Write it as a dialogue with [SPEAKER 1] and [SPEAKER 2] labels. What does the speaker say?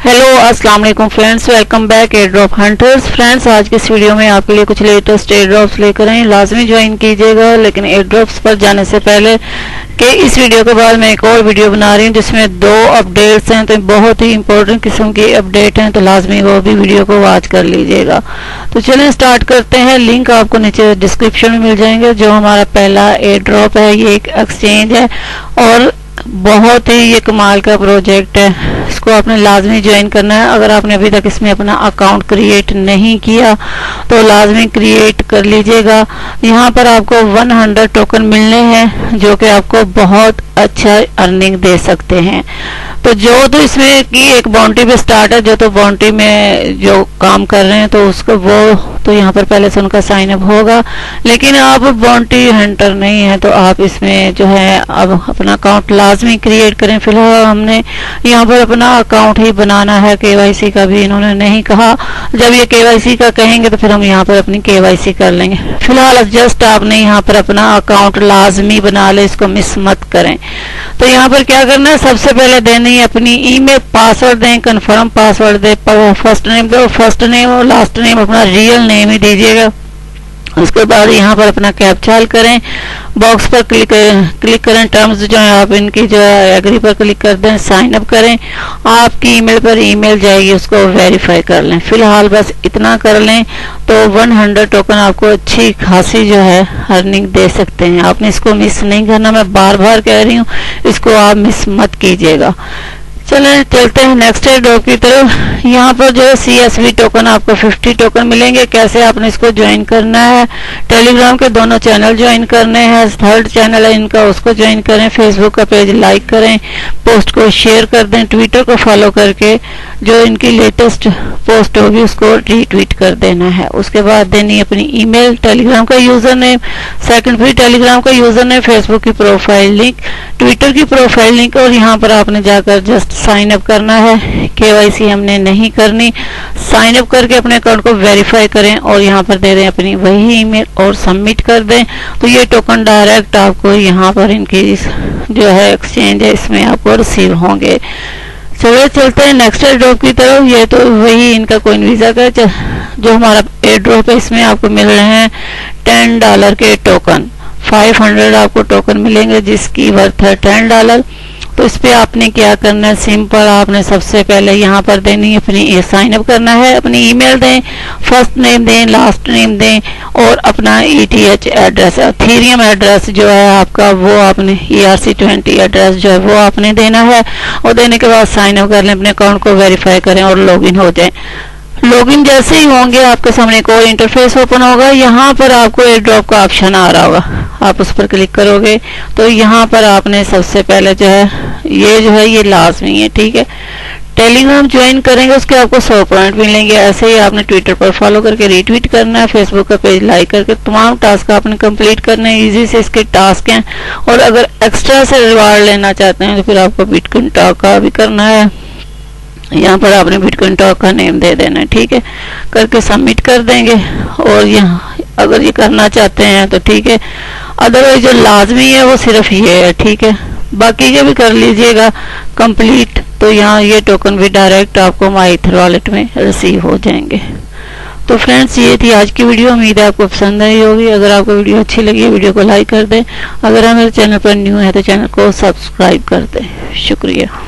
[SPEAKER 1] Hello अस्सलाम वालेकुम friends, welcome back airdrop hunters. Friends, आज की इस वीडियो में आपके लिए कुछ लेटेस्ट एयरड्रॉप्स लेकर आए। लाजमी ज्वाइन कीजिएगा, लेकिन एयरड्रॉप्स पर जाने से पहले कि इस वीडियो के बाद मैं एक और वीडियो बना रही हूँ जिसमें 2 अपडेट्स हैं, तो बहुत ही इंपॉर्टेंट किस्म की अपडेट हैं, तो लाजमी वो भी वीडियो को वॉच कर लीजिएगा। तो चलें स्टार्ट करते हैं। लिंक आपको नीचे डिस्क्रिप्शन में मिल जाएंगे। जो हमारा पहला एयरड्रॉप है ये एक एक्सचेंज है और बहुत ही ये कमाल का प्रोजेक्ट है। इसको आपने लाजमी ज्वाइन करना है। अगर आपने अभी तक इसमें अपना अकाउंट क्रिएट नहीं किया तो लाजमी क्रिएट कर लीजिएगा। यहाँ पर आपको 100 टोकन मिलने हैं जो कि आपको बहुत अच्छा अर्निंग दे सकते हैं। तो जो तो इसमें की एक बाउंड्री पे स्टार्ट है, जो तो बाउंड्री में जो काम कर रहे हैं तो उसको वो तो यहाँ पर पहले से उनका साइन अप होगा। लेकिन आप बाउंड्री हंटर नहीं है तो आप इसमें जो है अब अपना अकाउंट लाजमी क्रिएट करें। फिलहाल हमने यहाँ पर अपना अकाउंट ही बनाना है, केवाईसी का भी इन्होंने नहीं कहा। जब ये केवाईसी का कहेंगे तो फिर हम यहाँ पर अपनी केवाईसी कर लेंगे। फिलहाल जस्ट आपने यहाँ पर अपना अकाउंट लाजमी बना ले, इसको मिस मत करें। तो यहाँ पर क्या करना है, सबसे पहले देनी है अपनी ईमेल, पासवर्ड दें, कंफर्म पासवर्ड दें, फर्स्ट नेम दो, फर्स्ट नेम और लास्ट नेम अपना रियल नेम ही दीजिएगा। उसके बाद यहाँ पर अपना कैप्चा करें, बॉक्स पर क्लिक करें, टर्म्स जो है आप इनकी जो है एग्री पर क्लिक कर दें, साइन अप करें। आपकी ईमेल पर ईमेल जाएगी, उसको वेरीफाई कर लें। फिलहाल बस इतना कर लें तो 100 टोकन आपको अच्छी खासी जो है अर्निंग दे सकते हैं। आपने इसको मिस नहीं करना, मैं बार बार कह रही हूँ, इसको आप मिस मत कीजिएगा। चलें चलते हैं नेक्स्ट एयरड्रॉप की तरफ। यहाँ पर जो है CSV टोकन आपको 50 टोकन मिलेंगे। कैसे आपने इसको ज्वाइन करना है, टेलीग्राम के दोनों चैनल ज्वाइन करने हैं। थर्ड चैनल है इनका, उसको ज्वाइन करें। फेसबुक का पेज लाइक करें, पोस्ट को शेयर कर दें, ट्विटर को फॉलो करके जो इनकी लेटेस्ट पोस्ट होगी उसको रीट्वीट कर देना है। उसके बाद देनी अपनी ईमेल, टेलीग्राम का यूजर नेम, सेकंड फिर टेलीग्राम का यूजर नेम, फेसबुक की प्रोफाइल लिंक, ट्विटर की प्रोफाइल लिंक, और यहाँ पर आपने जाकर जस्ट साइन अप करना है। केवाईसी हमने नहीं करनी। साइन अप करके अपने अकाउंट को वेरीफाई करें और यहाँ पर दे दें अपनी वही ईमेल और सबमिट कर दें। तो ये टोकन डायरेक्ट आपको यहाँ पर इनकी जो है एक्सचेंज है इसमें आपको रिसीव होंगे। चलो चलते हैं नेक्स्ट एयरड्रॉप की तरफ। ये तो वही इनका CoinVisa का जो हमारा एयरड्रॉप है, इसमें आपको मिल रहे हैं $10 के टोकन। 500 आपको टोकन मिलेंगे जिसकी वर्थ है $10। तो इस पे आपने क्या करना है, सिंपल आपने सबसे पहले यहाँ पर देनी अपनी साइन अप करना है, अपनी ईमेल दें, फर्स्ट नेम दें, लास्ट नेम दें और अपना ETH एड्रेस, एथेरियम एड्रेस जो है आपका वो आपने ERC20 एड्रेस जो है वो आपने देना है। और देने के बाद साइन अप कर लें, अपने अकाउंट को वेरीफाई करें और लॉगिन हो जाए। लॉगिन जैसे ही होंगे आपके सामने कोई इंटरफेस ओपन होगा। यहाँ पर आपको एयरड्रॉप का ऑप्शन आ रहा होगा, आप उस पर क्लिक करोगे तो यहाँ पर आपने सबसे पहले जो है ये लाजमी है, ठीक है। टेलीग्राम ज्वाइन करेंगे उसके आपको 100 पॉइंट मिलेंगे। ऐसे ही आपने ट्विटर पर फॉलो करके रीट्वीट करना है, फेसबुक का पेज लाइक करके तमाम टास्क आपने कंप्लीट करने हैं। इजी से इसके टास्क हैं। और अगर एक्स्ट्रा से रिवार्ड लेना चाहते हैं तो फिर आपको बिटकॉइन टॉक का भी करना है। यहाँ पर आपने बिटकॉइन टॉक का नेम दे देना है, ठीक है, करके सबमिट कर देंगे। और यहाँ अगर ये करना चाहते हैं तो ठीक है, अदरवाइज जो लाजमी है वो सिर्फ ये है, ठीक है। बाकी ये भी कर लीजिएगा कंप्लीट, तो यहाँ ये टोकन भी डायरेक्ट आपको माई ईथर वॉलेट में रिसीव हो जाएंगे। तो फ्रेंड्स, ये थी आज की वीडियो। उम्मीद है आपको पसंद आई होगी। अगर आपको वीडियो अच्छी लगी है वीडियो को लाइक कर दें। अगर आप मेरे चैनल पर न्यू है तो चैनल को सब्सक्राइब कर दें। शुक्रिया।